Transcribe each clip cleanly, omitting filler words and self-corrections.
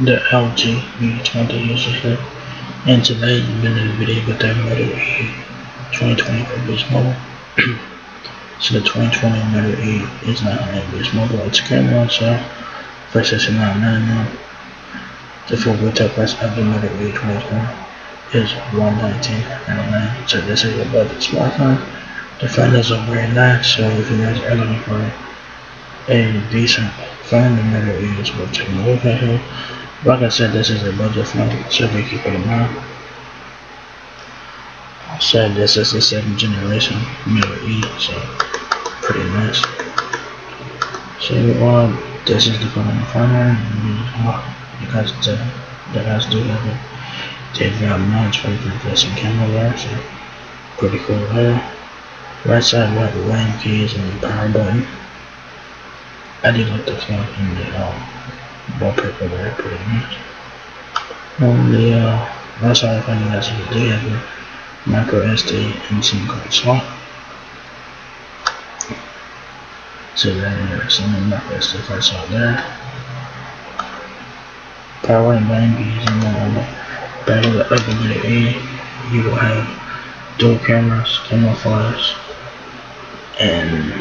the LG V20 user here, and today you've been in the video with that Moto E 2020 for Beast Mobile. So the 2020 Moto E is not a Beast Mobile, it's a camera, so first it's $999. The full retail price of the Moto E 2020 is $119.99. So this is a budget smartphone. The phone is very nice, so if you guys are looking for a decent phone, the Moto E is worth taking a look at here. Like I said, this is a budget phone, so we keep it in mind. So this is the 7th generation Moto E, so pretty nice. So this is the phone in the front. You guys do have it. They've got mounts for you can put some camera there, so pretty cool there. Right side, we have the lane keys and the power button. I do like the phone in the wallpaper there, pretty nice. On the right side of the phone, you do have a micro SD and SIM card slot. So there's some micro SD card slot there. Power and lane keys, and then on the back of the upper Moto E, you will have dual cameras, camouflage, and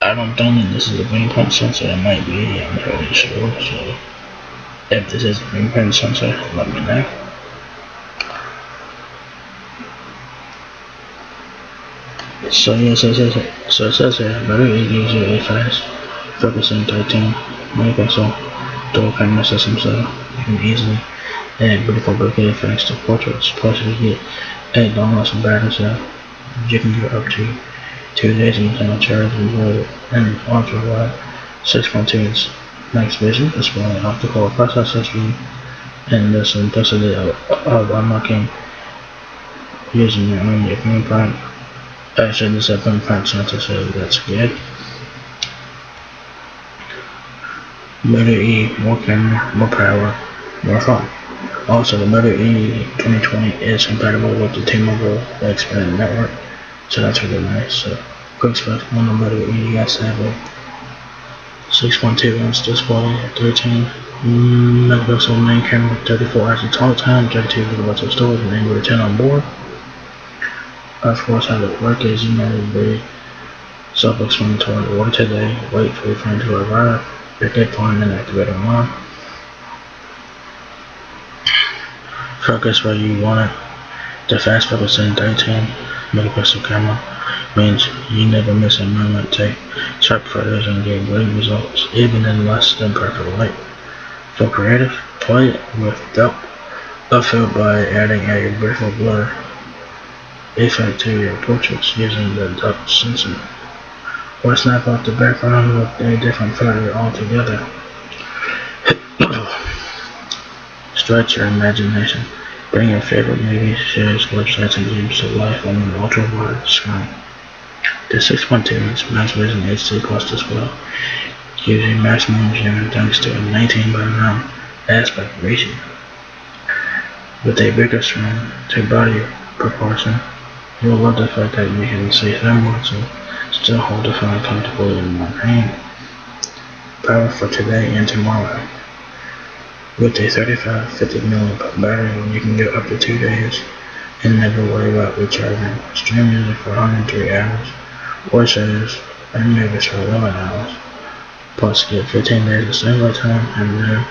I don't think that this is a fingerprint sensor. It might be, I'm not really sure. So if this is a fingerprint sensor, let me know. So yeah, so it says here, Moto E gives you a fast focusing 13 megapixel dual camera system, so you can easily add beautiful bokeh effects to portraits. Plus you get a long-lasting battery, so you can go up to 2 days without charge and ultra wide 6.2 inch max vision display, optical processor speed, and the simplicity of unlocking using your own fingerprint. Actually, this is a fingerprint sensor, so that's good. Moto E, more camera, more power, more fun. Also, the Moto E 2020 is compatible with the T-Mobile Expand network, so that's really nice. So, quick specs on the Moto E, you guys have a 6.2 inch display, 13 megapixel main camera, 34 hours of talk time, 32 gigabytes of storage, and Android 10 on board. Of course, how it works is very self-explanatory. Order today, wait for your phone to arrive, pick a phone and activate online. Focus where you want it. The fast focusing 13 megapixel camera means you never miss a moment. Take sharp photos and get great results, even in less than perfect light. For creative, play it with depth of field by adding a beautiful blur effect to your portraits using the depth sensor, or snap out the background with a different photo altogether. Stretch your imagination. Bring your favorite movies, shows, websites, and games to life on an ultra-wide screen. The 6.2 inch Max Vision HD Plus display gives you maximum zoom thanks to a 19:9 aspect ratio. With a bigger screen to body proportion, you will love the fact that you can see so much and still hold the phone comfortably in one hand. Power for today and tomorrow. With a 35-50 mAh battery, you can go up to 2 days and never worry about recharging. Stream music for 103 hours, or shows and movies for 11 hours. Plus, get 15 days of standby time and know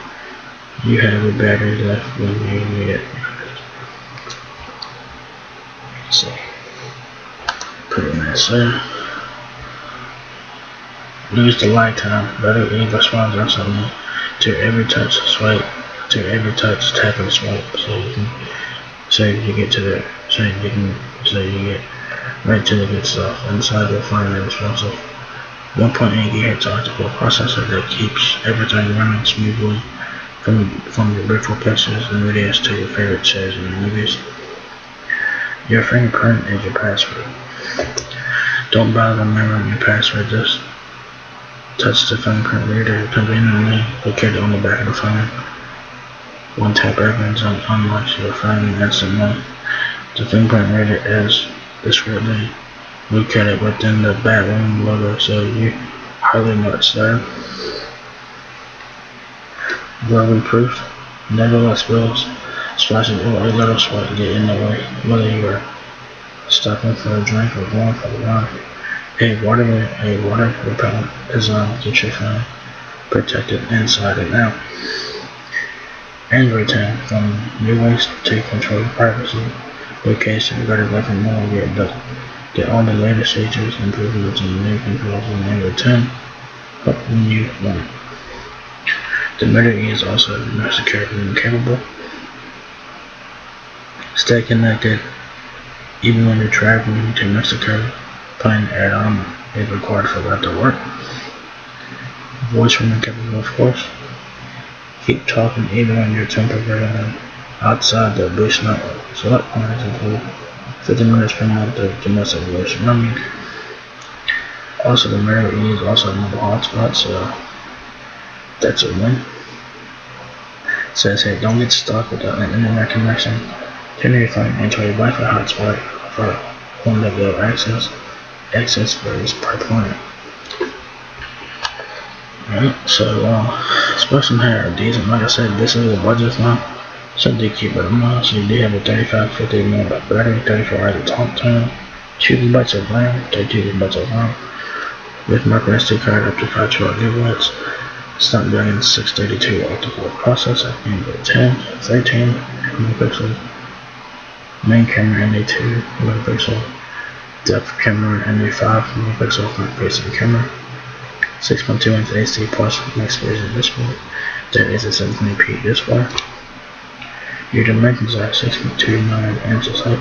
you have a battery left when you need it. So, pretty nice there. Use the lifetime. Moto E responds instantly to every touch, swipe, to every touch, tap and swipe, so you get right to the good stuff. Inside you'll find a responsive 1.8 GHz optical processor that keeps everything running smoothly, from your beautiful pictures and videos to your favorite shows and movies. Your fingerprint is your password. Don't bother remembering your password, just touch the fingerprint reader conveniently located on the back of the phone. One tap opens and unlocks your phone instantly. The fingerprint reader is discreetly located within the backroom logo, so you hardly know it's there. verbally proof. Never let spills, splashes, or a little sweat get in the way, whether you are stopping for a drink or going for a run. A water repellent designed to keep your phone protected inside and out. Android 10 from new ways to control your privacy. Location, better recommend get all the latest features, improvements, and new controls in Android 10 when you want. The Moto E is also more secure and capable. Stay connected even when you're traveling to Mexico. Playing add-on is required for that to work. Voice remote capable, of course. Keep talking even when you're temporarily outside the boost network. Select plans include 50 minutes per month of domestic voice roaming. Also, the Moto E is also a mobile hotspot, so that's a win. Says here, don't get stuck without an internet connection. Turn your phone into a Wi-Fi hotspot for one that will access varies per plan. Alright, so special here are decent. Like I said, this is a budget phone, so do keep it in mind. So you do have a 3550 mAh battery, 34 hours of talk time, 2 GB of RAM, 32 GB of RAM, with micro SD card up to 512 gigabytes. Snapdragon 632 octa-core processor, Android 10, 13 megapixel main camera, and a 2 megapixel depth camera, and a 5 megapixel front-facing camera. 6.2-inch HD plus max vision display. There is a 720p display. Your dimensions are 6.29 inches height,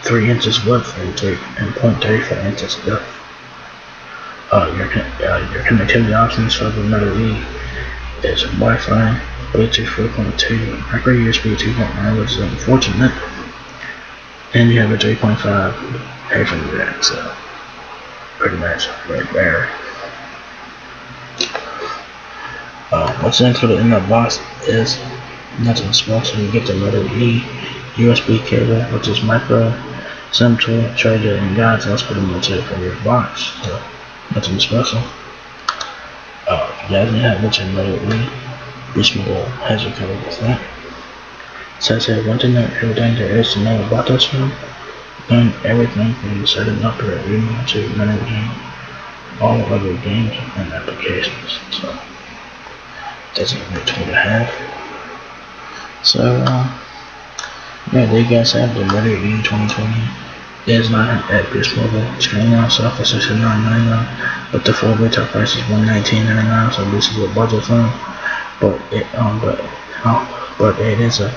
3 inches width, and 0.34 inches depth. Your connectivity options for the Moto E is Wi-Fi, Bluetooth 4.2, micro USB 2.9, which is unfortunate, and you have a 3.5 headphone jack, so pretty much right there. What's included in the box is nothing special. You get the Moto E USB cable, which is micro, SIM tool, charger, and guides. That's pretty much it for your box. So nothing special. If you guys didn't have much in Moto E, this model has you covered with that. Says here, want to know everything there is to know about this phone? Learn everything from setting up your email to managing all other games and applications. So that's a great tool to have. So yeah, there you guys have the Moto E 2020. There's not at this mobile screen now, so for $69.99, but the full retail price is $119.99. So this is a budget phone, but it is a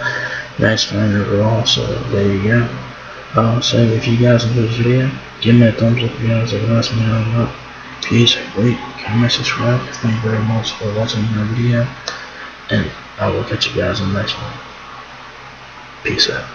nice phone overall. So there you go. So if you guys enjoyed this video, give me a thumbs up if you guys have last minute up. Peace, rate, comment, subscribe. Thank you very much for watching my video, and I will catch you guys in the next one. Peace out.